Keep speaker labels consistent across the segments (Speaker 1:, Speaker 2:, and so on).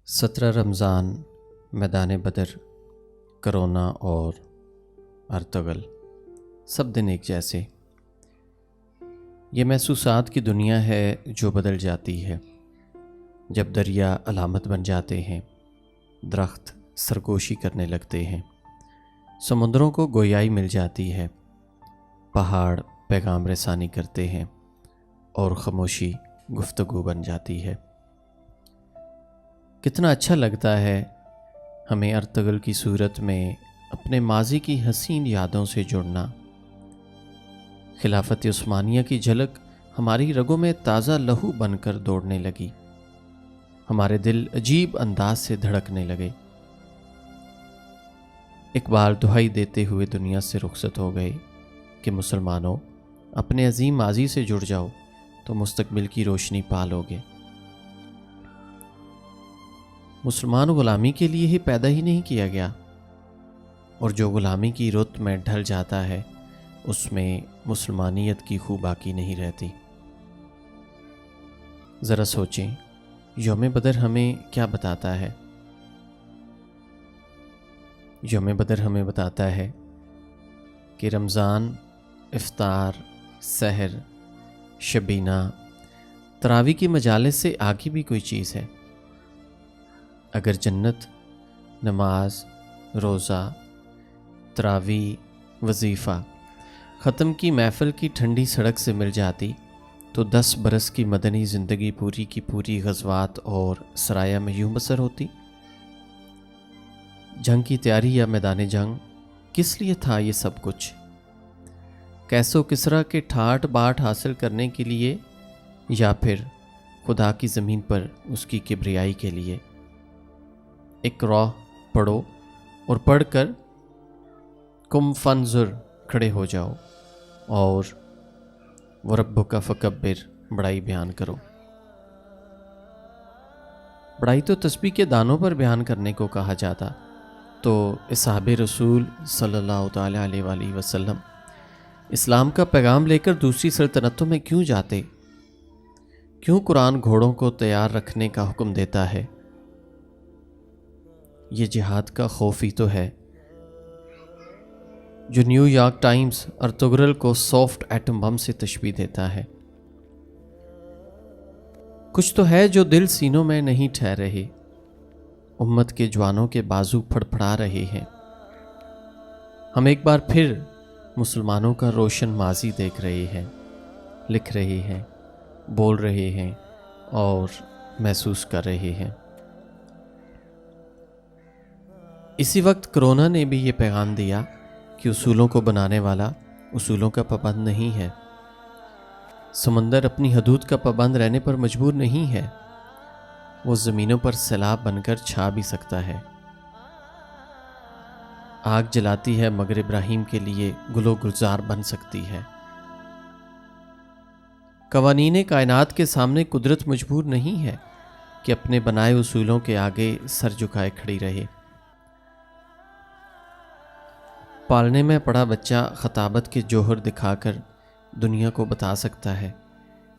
Speaker 1: 17 رمضان، میدان بدر، کرونا اور ارطغرل، سب دن ایک جیسے۔ یہ محسوسات کی دنیا ہے جو بدل جاتی ہے جب دریا علامت بن جاتے ہیں، درخت سرگوشی کرنے لگتے ہیں، سمندروں کو گویائی مل جاتی ہے، پہاڑ پیغام رسانی کرتے ہیں اور خاموشی گفتگو بن جاتی ہے۔ کتنا اچھا لگتا ہے ہمیں ارطغرل کی صورت میں اپنے ماضی کی حسین یادوں سے جڑنا۔ خلافت عثمانیہ کی جھلک ہماری رگوں میں تازہ لہو بن کر دوڑنے لگی، ہمارے دل عجیب انداز سے دھڑکنے لگے۔ اقبال دہائی دیتے ہوئے دنیا سے رخصت ہو گئے کہ مسلمانوں اپنے عظیم ماضی سے جڑ جاؤ تو مستقبل کی روشنی پالوگے۔ مسلمان غلامی کے لیے ہی پیدا ہی نہیں کیا گیا، اور جو غلامی کی رت میں ڈھل جاتا ہے اس میں مسلمانیت کی خو باقی نہیں رہتی۔ ذرا سوچیں، یوم بدر ہمیں کیا بتاتا ہے؟ یوم بدر ہمیں بتاتا ہے کہ رمضان، افطار، سحر، شبینہ، تراویح کی مجالس سے آگے بھی کوئی چیز ہے۔ اگر جنت نماز، روزہ، تراویح، وظیفہ، ختم کی محفل کی ٹھنڈی سڑک سے مل جاتی تو 10 برس کی مدنی زندگی پوری کی پوری غزوات اور سرایہ میں یوں بسر ہوتی۔ جنگ کی تیاری یا میدان جنگ، کس لیے تھا یہ سب کچھ؟ کیس و کسریٰ کے ٹھاٹ باٹ حاصل کرنے کے لیے، یا پھر خدا کی زمین پر اس کی کبریائی کے لیے؟ ایک راہ پڑھو اور پڑھ کر کم فنظر کھڑے ہو جاؤ اور وربک فکبر بڑائی بیان کرو۔ بڑائی تو تسبیح کے دانوں پر بیان کرنے کو کہا جاتا، تو اصحاب رسول صلی اللہ تعالیٰ علیہ وآلہ وسلم اسلام کا پیغام لے کر دوسری سلطنتوں میں کیوں جاتے؟ کیوں قرآن گھوڑوں کو تیار رکھنے کا حکم دیتا ہے؟ یہ جہاد کا خوف ہی تو ہے جو نیو یارک ٹائمز ارطغرل کو سافٹ ایٹم بم سے تشبیہ دیتا ہے۔ کچھ تو ہے جو دل سینوں میں نہیں ٹھہر رہے، امت کے جوانوں کے بازو پھڑ پھڑا رہے ہیں۔ ہم ایک بار پھر مسلمانوں کا روشن ماضی دیکھ رہے ہیں، لکھ رہے ہیں، بول رہے ہیں اور محسوس کر رہے ہیں۔ اسی وقت کرونا نے بھی یہ پیغام دیا کہ اصولوں کو بنانے والا اصولوں کا پابند نہیں ہے۔ سمندر اپنی حدود کا پابند رہنے پر مجبور نہیں ہے، وہ زمینوں پر سیلاب بن کر چھا بھی سکتا ہے۔ آگ جلاتی ہے مگر ابراہیم کے لیے گل و گلزار بن سکتی ہے۔ قوانین کائنات کے سامنے قدرت مجبور نہیں ہے کہ اپنے بنائے اصولوں کے آگے سر جھکائے کھڑی رہے۔ پالنے میں پڑا بچہ خطابت کے جوہر دکھا کر دنیا کو بتا سکتا ہے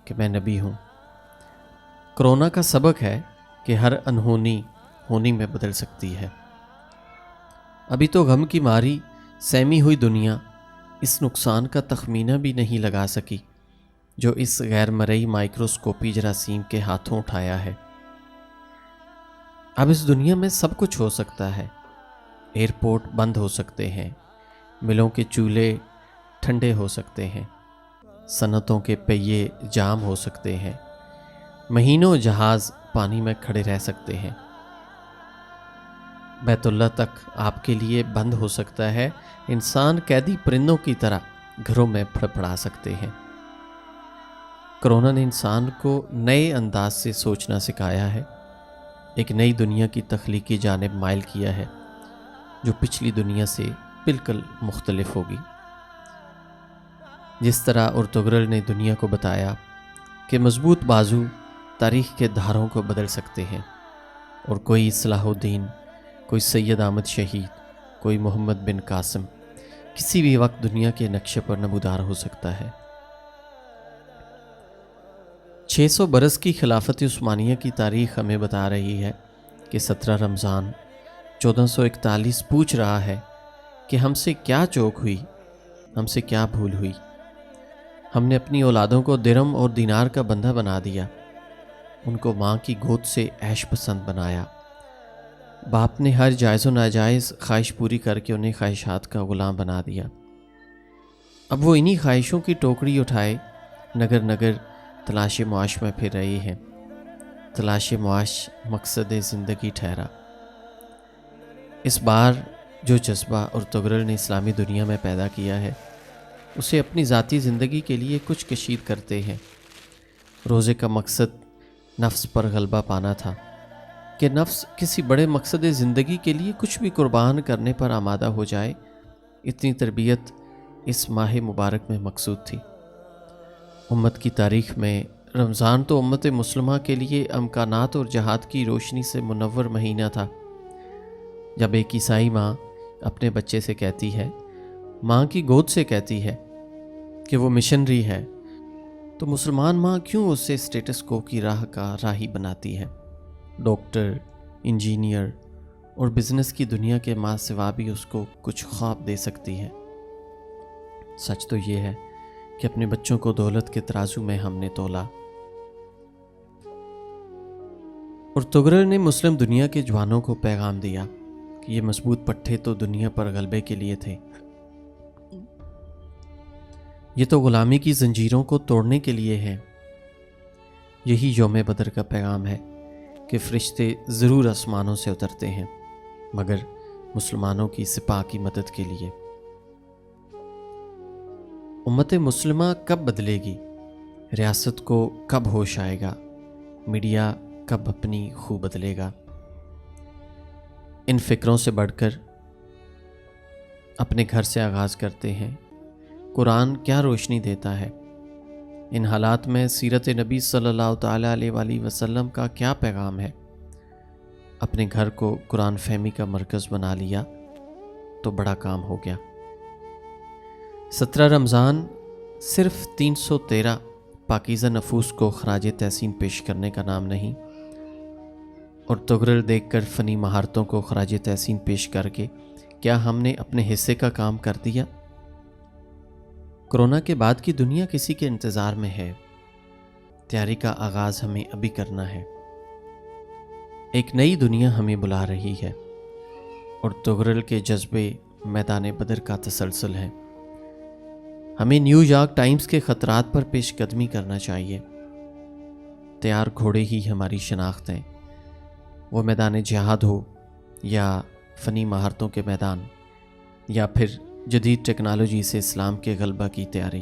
Speaker 1: کہ میں نبی ہوں۔ کرونا کا سبق ہے کہ ہر انہونی ہونی میں بدل سکتی ہے۔ ابھی تو غم کی ماری سہمی ہوئی دنیا اس نقصان کا تخمینہ بھی نہیں لگا سکی جو اس غیر مرئی مائکروسکوپی جراثیم کے ہاتھوں اٹھایا ہے۔ اب اس دنیا میں سب کچھ ہو سکتا ہے۔ ایئرپورٹ بند ہو سکتے ہیں، ملوں کے چولہے ٹھنڈے ہو سکتے ہیں، صنعتوں کے پہیے جام ہو سکتے ہیں، مہینوں جہاز پانی میں کھڑے رہ سکتے ہیں، بیت اللہ تک آپ کے لیے بند ہو سکتا ہے، انسان قیدی پرندوں کی طرح گھروں میں پھڑپڑا سکتے ہیں۔ کرونا نے انسان کو نئے انداز سے سوچنا سکھایا ہے، ایک نئی دنیا کی تخلیق کی جانب مائل کیا ہے جو پچھلی دنیا سے بالکل مختلف ہوگی۔ جس طرح ارطغرل نے دنیا کو بتایا کہ مضبوط بازو تاریخ کے دھاروں کو بدل سکتے ہیں، اور کوئی صلاح الدین، کوئی سید احمد شہید، کوئی محمد بن قاسم کسی بھی وقت دنیا کے نقشے پر نمودار ہو سکتا ہے۔ 600 برس کی خلافت عثمانیہ کی تاریخ ہمیں بتا رہی ہے کہ 17 رمضان 1441 پوچھ رہا ہے کہ ہم سے کیا چوک ہوئی، ہم سے کیا بھول ہوئی۔ ہم نے اپنی اولادوں کو درم اور دینار کا بندہ بنا دیا، ان کو ماں کی گود سے عیش پسند بنایا۔ باپ نے ہر جائز و ناجائز خواہش پوری کر کے انہیں خواہشات کا غلام بنا دیا۔ اب وہ انہی خواہشوں کی ٹوکری اٹھائے نگر نگر تلاش معاش میں پھر رہے ہیں۔ تلاش معاش مقصد زندگی ٹھہرا۔ اس بار جو جذبہ ارطغرل نے اسلامی دنیا میں پیدا کیا ہے، اسے اپنی ذاتی زندگی کے لیے کچھ کشید کرتے ہیں۔ روزے کا مقصد نفس پر غلبہ پانا تھا کہ نفس کسی بڑے مقصد زندگی کے لیے کچھ بھی قربان کرنے پر آمادہ ہو جائے، اتنی تربیت اس ماہ مبارک میں مقصود تھی۔ امت کی تاریخ میں رمضان تو امت مسلمہ کے لیے امکانات اور جہاد کی روشنی سے منور مہینہ تھا۔ جب ایک عیسائی ماں اپنے بچے سے کہتی ہے، ماں کی گود سے کہتی ہے کہ وہ مشنری ہے، تو مسلمان ماں کیوں اسے اسٹیٹس کو کی راہ کا راہی بناتی ہے؟ ڈاکٹر، انجینئر اور بزنس کی دنیا کے ماں سوا بھی اس کو کچھ خواب دے سکتی ہے۔ سچ تو یہ ہے کہ اپنے بچوں کو دولت کے ترازو میں ہم نے تولا۔ ارطغرل نے مسلم دنیا کے جوانوں کو پیغام دیا کہ یہ مضبوط پٹھے تو دنیا پر غلبے کے لیے تھے، یہ تو غلامی کی زنجیروں کو توڑنے کے لیے ہے۔ یہی یوم بدر کا پیغام ہے کہ فرشتے ضرور آسمانوں سے اترتے ہیں، مگر مسلمانوں کی سپاہ کی مدد کے لیے۔ امت مسلمہ کب بدلے گی؟ ریاست کو کب ہوش آئے گا؟ میڈیا کب اپنی خو بدلے گا؟ ان فکروں سے بڑھ کر اپنے گھر سے آغاز کرتے ہیں۔ قرآن کیا روشنی دیتا ہے؟ ان حالات میں سیرت نبی صلی اللہ تعالیٰ علیہ وآلہ وسلم کا کیا پیغام ہے؟ اپنے گھر کو قرآن فہمی کا مرکز بنا لیا تو بڑا کام ہو گیا۔ 17 رمضان صرف 313 پاکیزہ نفوس کو خراج تحسین پیش کرنے کا نام نہیں، اور ارطغرل دیکھ کر فنی مہارتوں کو خراج تحسین پیش کر کے کیا ہم نے اپنے حصے کا کام کر دیا؟ کرونا کے بعد کی دنیا کسی کے انتظار میں ہے، تیاری کا آغاز ہمیں ابھی کرنا ہے۔ ایک نئی دنیا ہمیں بلا رہی ہے، اور ارطغرل کے جذبے میدان بدر کا تسلسل ہے۔ ہمیں نیو یارک ٹائمز کے خطرات پر پیش قدمی کرنا چاہیے۔ تیار گھوڑے ہی ہماری شناخت ہیں، وہ میدان جہاد ہو یا فنی مہارتوں کے میدان، یا پھر جدید ٹیکنالوجی سے اسلام کے غلبہ کی تیاری۔